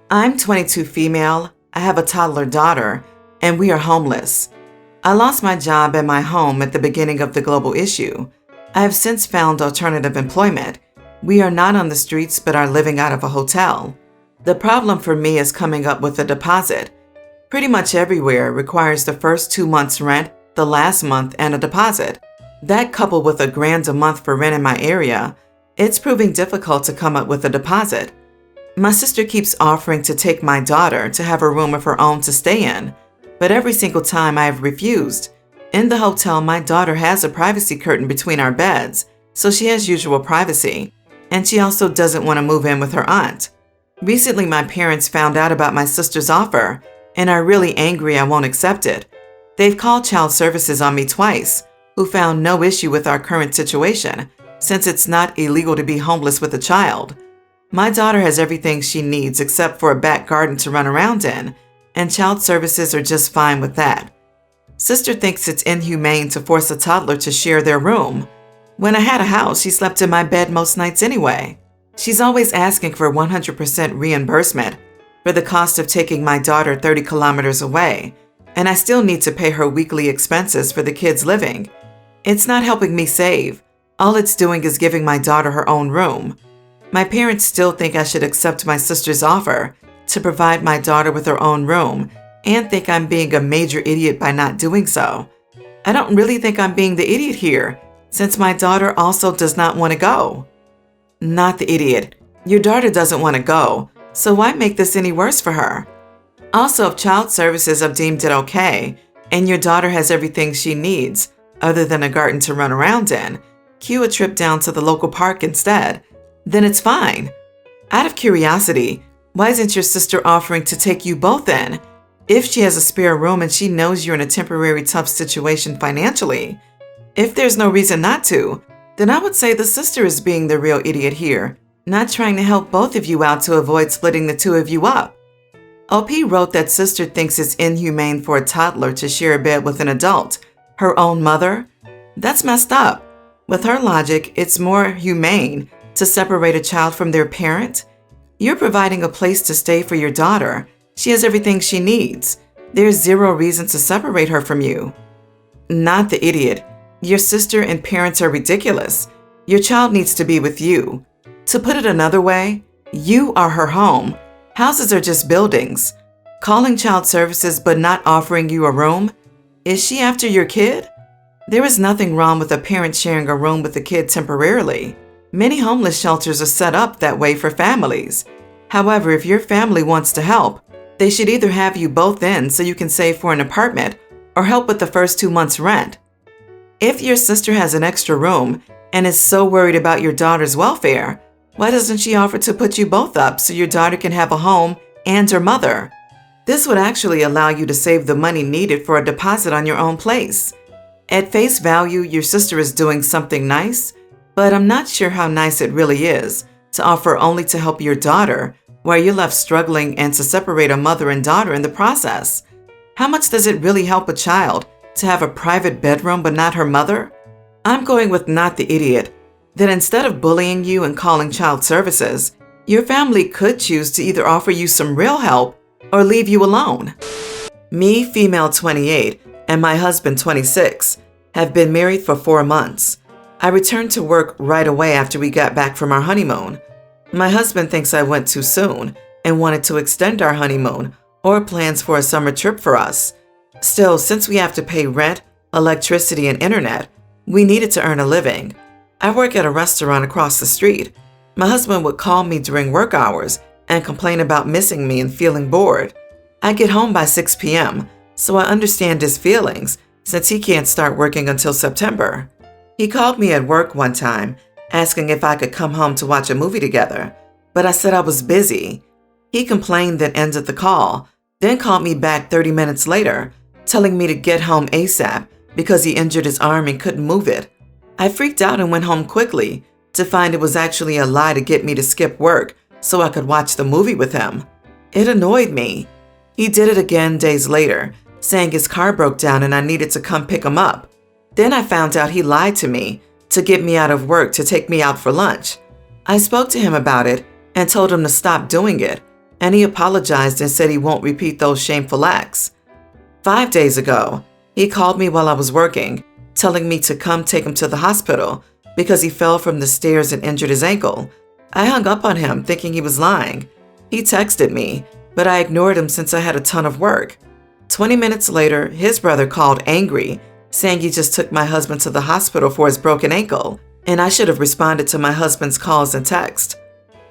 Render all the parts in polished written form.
I'm 22 female, I have a toddler daughter, and we are homeless. I lost my job and my home at the beginning of the global issue. I have since found alternative employment. We are not on the streets but are living out of a hotel. The problem for me is coming up with a deposit. Pretty much everywhere requires the first 2 months' rent, the last month, and a deposit. That coupled with $1,000 a month for rent in my area, it's proving difficult to come up with a deposit. My sister keeps offering to take my daughter to have a room of her own to stay in, but every single time I have refused. In the hotel, my daughter has a privacy curtain between our beds, so she has usual privacy, and she also doesn't want to move in with her aunt. Recently, my parents found out about my sister's offer and are really angry I won't accept it. They've called child services on me twice, who found no issue with our current situation, since it's not illegal to be homeless with a child. My daughter has everything she needs except for a back garden to run around in, and child services are just fine with that. Sister thinks it's inhumane to force a toddler to share their room. When I had a house, she slept in my bed most nights anyway. She's always asking for 100% reimbursement for the cost of taking my daughter 30 kilometers away, and I still need to pay her weekly expenses for the kids living. It's not helping me save. All it's doing is giving my daughter her own room. My parents still think I should accept my sister's offer to provide my daughter with her own room and think I'm being a major idiot by not doing so. I don't really think I'm being the idiot here, since my daughter also does not want to go. Not the idiot. Your daughter doesn't want to go, so why make this any worse for her? Also, if child services have deemed it okay, and your daughter has everything she needs, other than a garden to run around in, cue a trip down to the local park instead, then it's fine. Out of curiosity, why isn't your sister offering to take you both in? If she has a spare room and she knows you're in a temporary tough situation financially. If there's no reason not to, then I would say the sister is being the real idiot here, not trying to help both of you out to avoid splitting the two of you up. OP wrote that sister thinks it's inhumane for a toddler to share a bed with an adult, her own mother. That's messed up. With her logic, it's more humane to separate a child from their parent. You're providing a place to stay for your daughter. She has everything she needs. There's zero reason to separate her from you. Not the idiot. Your sister and parents are ridiculous. Your child needs to be with you. To put it another way, you are her home. Houses are just buildings. Calling child services but not offering you a room? Is she after your kid? There is nothing wrong with a parent sharing a room with a kid temporarily. Many homeless shelters are set up that way for families. However, if your family wants to help, they should either have you both in so you can save for an apartment or help with the first 2 months' rent. If your sister has an extra room and is so worried about your daughter's welfare, why doesn't she offer to put you both up so your daughter can have a home and her mother? This would actually allow you to save the money needed for a deposit on your own place. At face value, your sister is doing something nice, but I'm not sure how nice it really is to offer only to help your daughter while you're left struggling and to separate a mother and daughter in the process. How much does it really help a child to have a private bedroom but not her mother? I'm going with not the idiot. That instead of bullying you and calling child services, your family could choose to either offer you some real help or leave you alone. Me, female 28, and my husband 26, have been married for 4 months. I returned to work right away after we got back from our honeymoon. My husband thinks I went too soon and wanted to extend our honeymoon or plans for a summer trip for us. Still, since we have to pay rent, electricity, and internet, we needed to earn a living. I work at a restaurant across the street. My husband would call me during work hours and complain about missing me and feeling bored. I get home by 6 p.m., so I understand his feelings since he can't start working until September. He called me at work one time, asking if I could come home to watch a movie together, but I said I was busy. He complained and ended the call, then called me back 30 minutes later, telling me to get home ASAP because he injured his arm and couldn't move it. I freaked out and went home quickly to find it was actually a lie to get me to skip work so I could watch the movie with him. It annoyed me. He did it again days later, saying his car broke down and I needed to come pick him up. Then I found out he lied to me to get me out of work to take me out for lunch. I spoke to him about it and told him to stop doing it, and he apologized and said he won't repeat those shameful acts. 5 days ago, he called me while I was working, telling me to come take him to the hospital because he fell from the stairs and injured his ankle. I hung up on him thinking he was lying. He texted me, but I ignored him since I had a ton of work. 20 minutes later, his brother called angry, saying he just took my husband to the hospital for his broken ankle, and I should have responded to my husband's calls and text.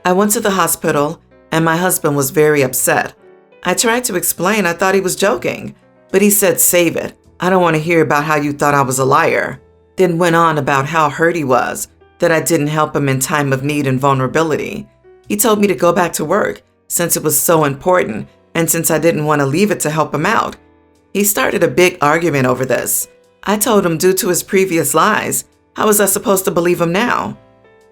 I went to the hospital, and my husband was very upset. I tried to explain I thought he was joking, but he said, "Save it. I don't want to hear about how you thought I was a liar." Then went on about how hurt he was, that I didn't help him in time of need and vulnerability. He told me to go back to work since it was so important and since I didn't want to leave it to help him out. He started a big argument over this. I told him due to his previous lies, how was I supposed to believe him now?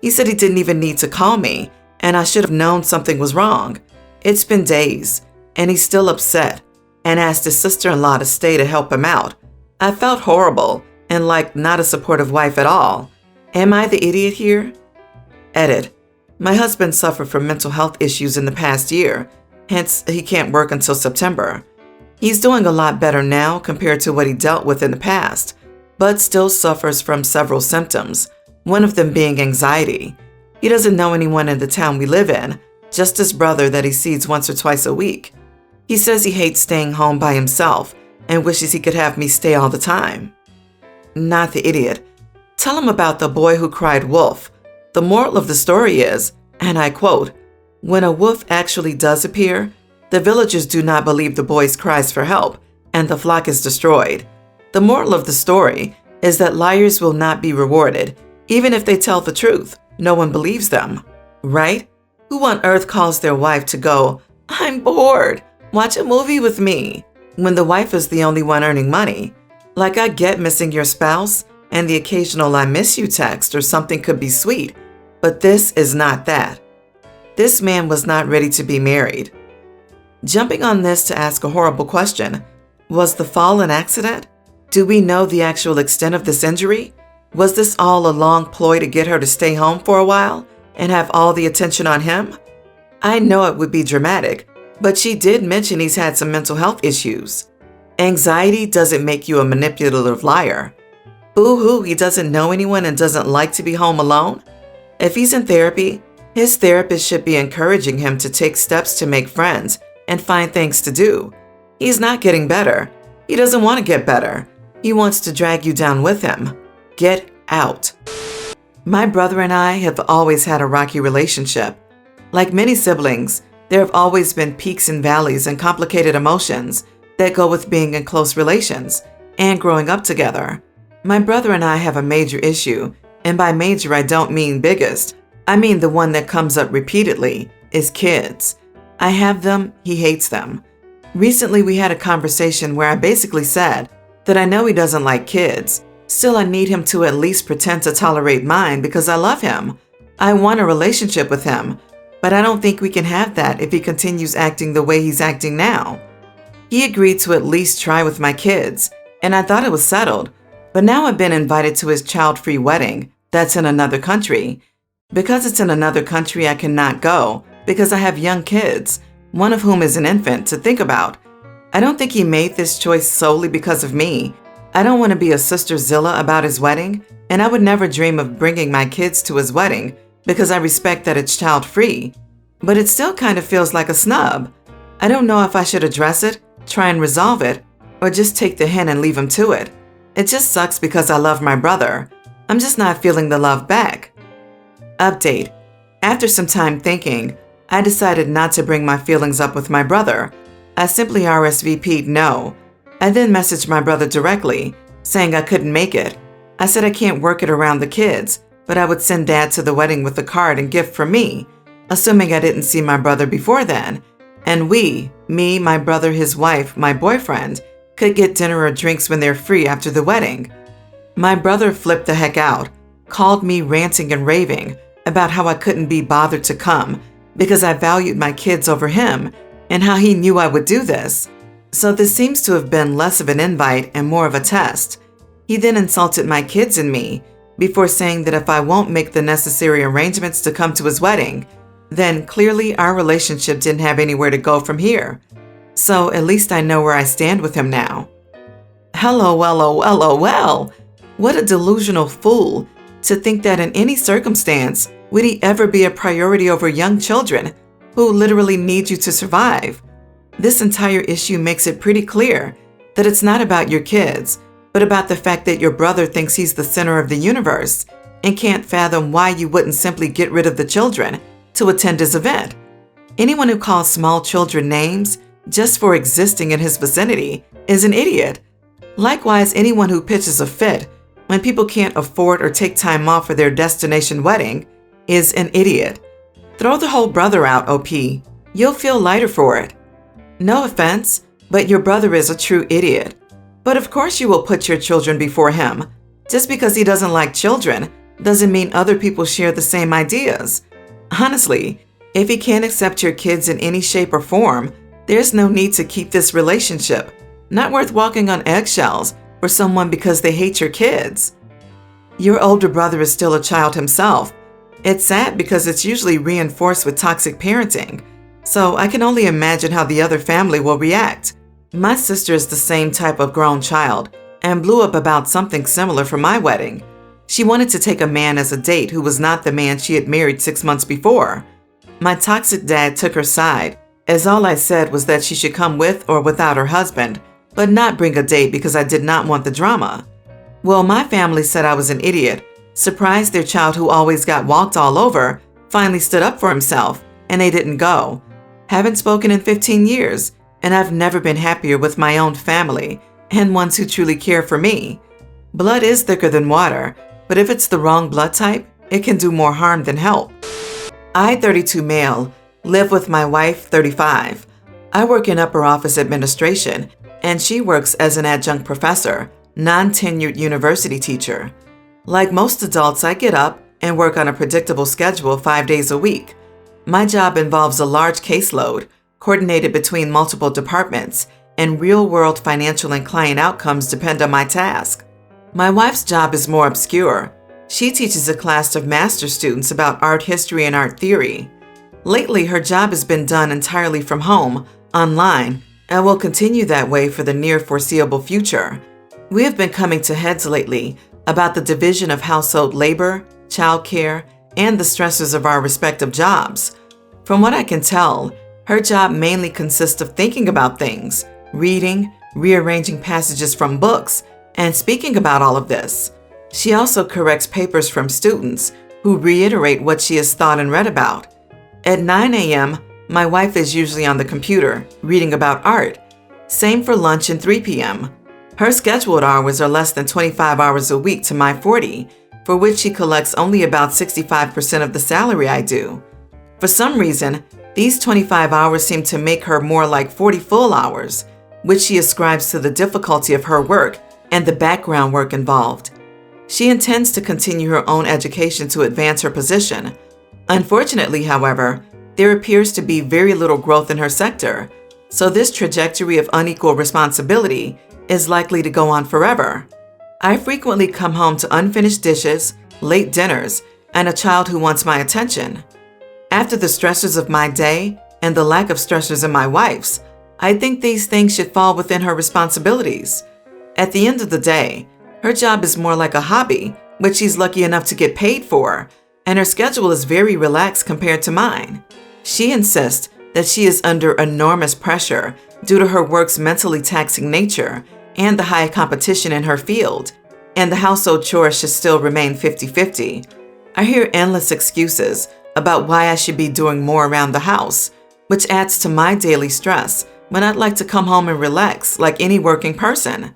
He said he didn't even need to call me, and I should have known something was wrong. It's been days, and he's still upset, and asked his sister-in-law to stay to help him out. I felt horrible and like not a supportive wife at all. Am I the idiot here? Edit. My husband suffered from mental health issues in the past year, hence he can't work until September. He's doing a lot better now compared to what he dealt with in the past, but still suffers from several symptoms, one of them being anxiety. He doesn't know anyone in the town we live in, just his brother that he sees once or twice a week. He says he hates staying home by himself and wishes he could have me stay all the time. Not the idiot. Tell him about the boy who cried wolf. The moral of the story is, and I quote, "When a wolf actually does appear, the villagers do not believe the boy's cries for help, and the flock is destroyed." The moral of the story is that liars will not be rewarded. Even if they tell the truth, no one believes them. Right? Who on earth calls their wife to go, "I'm bored, watch a movie with me," when the wife is the only one earning money? Like, I get missing your spouse, and the occasional "I miss you" text or something could be sweet, but this is not that. This man was not ready to be married. Jumping on this to ask a horrible question, was the fall an accident? Do we know the actual extent of this injury? Was this all a long ploy to get her to stay home for a while and have all the attention on him? I know it would be dramatic, but she did mention he's had some mental health issues. Anxiety doesn't make you a manipulative liar. Boo-hoo, he doesn't know anyone and doesn't like to be home alone? If he's in therapy, his therapist should be encouraging him to take steps to make friends and find things to do. He's not getting better. He doesn't want to get better. He wants to drag you down with him. Get out. My brother and I have always had a rocky relationship. Like many siblings, there have always been peaks and valleys and complicated emotions that go with being in close relations and growing up together. My brother and I have a major issue, and by major I don't mean biggest. I mean the one that comes up repeatedly is kids. I have them, he hates them. Recently we had a conversation where I basically said that I know he doesn't like kids. Still, I need him to at least pretend to tolerate mine because I love him. I want a relationship with him, but I don't think we can have that if he continues acting the way he's acting now. He agreed to at least try with my kids, and I thought it was settled. But now I've been invited to his child-free wedding that's in another country. Because it's in another country, I cannot go because I have young kids, one of whom is an infant, to think about. I don't think he made this choice solely because of me. I don't want to be a Sister Zilla about his wedding, and I would never dream of bringing my kids to his wedding because I respect that it's child-free. But it still kind of feels like a snub. I don't know if I should address it, try and resolve it, or just take the hint and leave him to it. It just sucks because I love my brother. I'm just not feeling the love back. Update. After some time thinking, I decided not to bring my feelings up with my brother. I simply RSVP'd no. I then messaged my brother directly, saying I couldn't make it. I said I can't work it around the kids, but I would send Dad to the wedding with a card and gift for me, assuming I didn't see my brother before then. And we, me, my brother, his wife, my boyfriend, could get dinner or drinks when they're free after the wedding. My brother flipped the heck out, called me ranting and raving about how I couldn't be bothered to come because I valued my kids over him and how he knew I would do this. So this seems to have been less of an invite and more of a test. He then insulted my kids and me before saying that if I won't make the necessary arrangements to come to his wedding, then clearly our relationship didn't have anywhere to go from here. So at least I know where I stand with him now. LOL. What a delusional fool to think that in any circumstance would he ever be a priority over young children who literally need you to survive. This entire issue makes it pretty clear that it's not about your kids, but about the fact that your brother thinks he's the center of the universe and can't fathom why you wouldn't simply get rid of the children to attend his event. Anyone who calls small children names just for existing in his vicinity is an idiot. Likewise, anyone who pitches a fit when people can't afford or take time off for their destination wedding is an idiot. Throw the whole brother out, OP. You'll feel lighter for it. No offense, but your brother is a true idiot. But of course you will put your children before him. Just because he doesn't like children doesn't mean other people share the same ideas. Honestly, if he can't accept your kids in any shape or form, there's no need to keep this relationship. Not worth walking on eggshells for someone because they hate your kids. Your older brother is still a child himself. It's sad because it's usually reinforced with toxic parenting, so I can only imagine how the other family will react. My sister is the same type of grown child and blew up about something similar for my wedding. She wanted to take a man as a date who was not the man she had married 6 months before. My toxic dad took her side, as all I said was that she should come with or without her husband, but not bring a date because I did not want the drama. Well, my family said I was an idiot, surprised their child who always got walked all over finally stood up for himself, and they didn't go. Haven't spoken in 15 years, and I've never been happier with my own family and ones who truly care for me. Blood is thicker than water, but if it's the wrong blood type, it can do more harm than help. I, 32 male, live with my wife, 35. I work in upper office administration, and she works as an adjunct professor, non-tenured university teacher. Like most adults, I get up and work on a predictable schedule 5 days a week. My job involves a large caseload, coordinated between multiple departments, and real-world financial and client outcomes depend on my task. My wife's job is more obscure. She teaches a class of master's students about art history and art theory. Lately, her job has been done entirely from home, online, and will continue that way for the near foreseeable future. We have been coming to heads lately about the division of household labor, childcare, and the stresses of our respective jobs. From what I can tell, her job mainly consists of thinking about things, reading, rearranging passages from books, and speaking about all of this. She also corrects papers from students who reiterate what she has thought and read about. At 9 a.m., my wife is usually on the computer, reading about art. Same for lunch and 3 p.m. Her scheduled hours are less than 25 hours a week to my 40, for which she collects only about 65% of the salary I do. For some reason, these 25 hours seem to make her more like 40 full hours, which she ascribes to the difficulty of her work and the background work involved. She intends to continue her own education to advance her position. Unfortunately, however, there appears to be very little growth in her sector, so this trajectory of unequal responsibility is likely to go on forever. I frequently come home to unfinished dishes, late dinners, and a child who wants my attention. After the stressors of my day and the lack of stressors in my wife's, I think these things should fall within her responsibilities. At the end of the day, her job is more like a hobby, which she's lucky enough to get paid for, and her schedule is very relaxed compared to mine. She insists that she is under enormous pressure due to her work's mentally taxing nature and the high competition in her field, and the household chores should still remain 50-50. I hear endless excuses about why I should be doing more around the house, which adds to my daily stress when I'd like to come home and relax like any working person.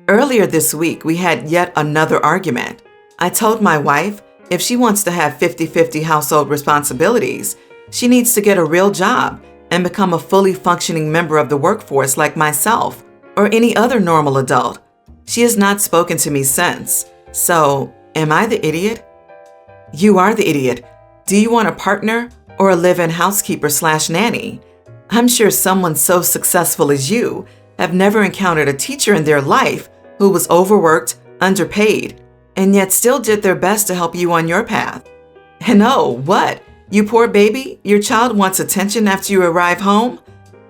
Earlier this week, we had yet another argument. I told my wife if she wants to have 50-50 household responsibilities, she needs to get a real job and become a fully functioning member of the workforce like myself or any other normal adult. She has not spoken to me since. So, am I the idiot? You are the idiot. Do you want a partner or a live-in housekeeper/nanny? I'm sure someone so successful as you have never encountered a teacher in their life who was overworked, underpaid, and yet still did their best to help you on your path. And oh, what? You poor baby, your child wants attention after you arrive home?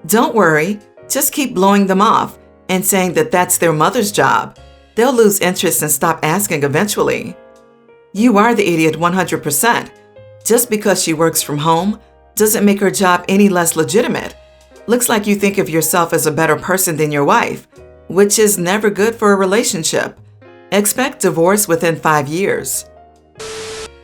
Don't worry, just keep blowing them off and saying that that's their mother's job. They'll lose interest and stop asking eventually. You are the idiot 100%. Just because she works from home doesn't make her job any less legitimate. Looks like you think of yourself as a better person than your wife, which is never good for a relationship. Expect divorce within 5 years.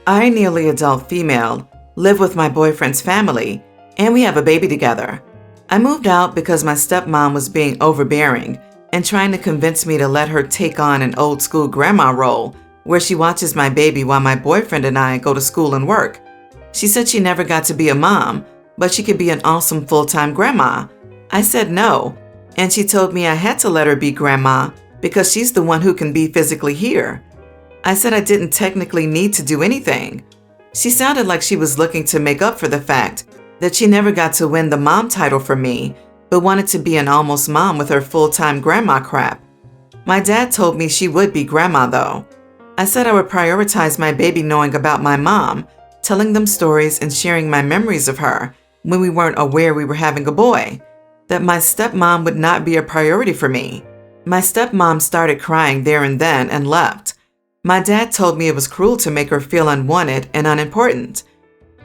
I, nearly adult female, live with my boyfriend's family, and we have a baby together. I moved out because my stepmom was being overbearing and trying to convince me to let her take on an old school grandma role where she watches my baby while my boyfriend and I go to school and work. She said she never got to be a mom, but she could be an awesome full-time grandma. I said no, and she told me I had to let her be grandma because she's the one who can be physically here. I said I didn't technically need to do anything. She sounded like she was looking to make up for the fact that she never got to win the mom title from me, but wanted to be an almost mom with her full-time grandma crap. My dad told me she would be grandma though. I said I would prioritize my baby knowing about my mom, telling them stories and sharing my memories of her when we weren't aware we were having a boy, that my stepmom would not be a priority for me. My stepmom started crying there and then and left. My dad told me it was cruel to make her feel unwanted and unimportant.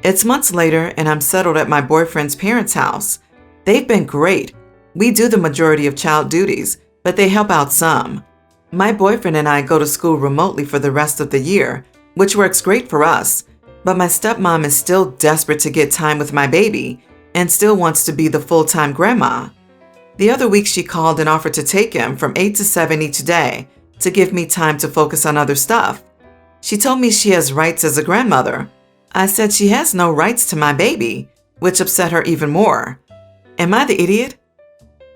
It's months later and I'm settled at my boyfriend's parents' house. They've been great. We do the majority of child duties, but they help out some. My boyfriend and I go to school remotely for the rest of the year, which works great for us, but my stepmom is still desperate to get time with my baby and still wants to be the full-time grandma. The other week she called and offered to take him from 8 to 7 each day to give me time to focus on other stuff. She told me she has rights as a grandmother. I said she has no rights to my baby, which upset her even more. Am I the idiot?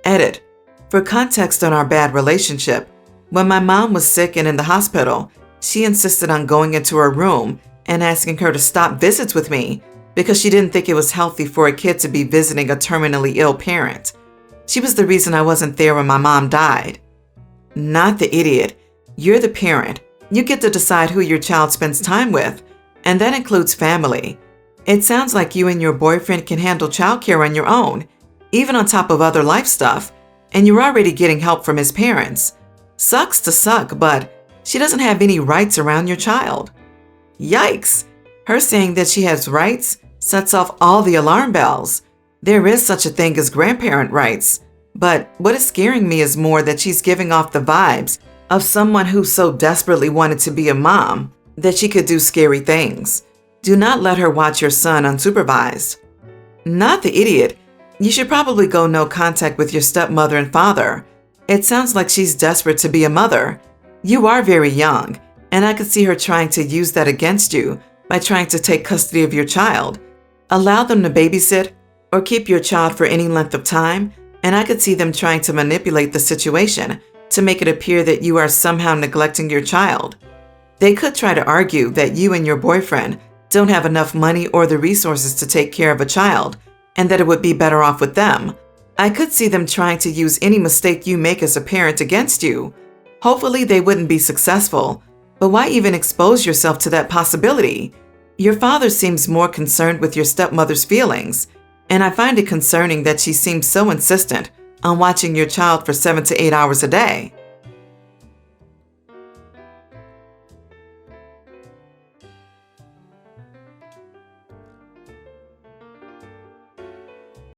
Edit. For context on our bad relationship, when my mom was sick and in the hospital, she insisted on going into her room and asking her to stop visits with me because she didn't think it was healthy for a kid to be visiting a terminally ill parent. She was the reason I wasn't there when my mom died. Not the idiot. You're the parent. You get to decide who your child spends time with, and that includes family. It sounds like you and your boyfriend can handle childcare on your own, even on top of other life stuff, and you're already getting help from his parents. Sucks to suck, but she doesn't have any rights around your child. Yikes! Her saying that she has rights sets off all the alarm bells. There is such a thing as grandparent rights, but what is scaring me is more that she's giving off the vibes of someone who so desperately wanted to be a mom that she could do scary things. Do not let her watch your son unsupervised. Not the idiot. You should probably go no contact with your stepmother and father. It sounds like she's desperate to be a mother. You are very young, and I could see her trying to use that against you by trying to take custody of your child. Allow them to babysit or keep your child for any length of time, and I could see them trying to manipulate the situation to make it appear that you are somehow neglecting your child. They could try to argue that you and your boyfriend don't have enough money or the resources to take care of a child, and that it would be better off with them. I could see them trying to use any mistake you make as a parent against you. Hopefully they wouldn't be successful, but why even expose yourself to that possibility? Your father seems more concerned with your stepmother's feelings, and I find it concerning that she seems so insistent on watching your child for 7 to 8 hours a day.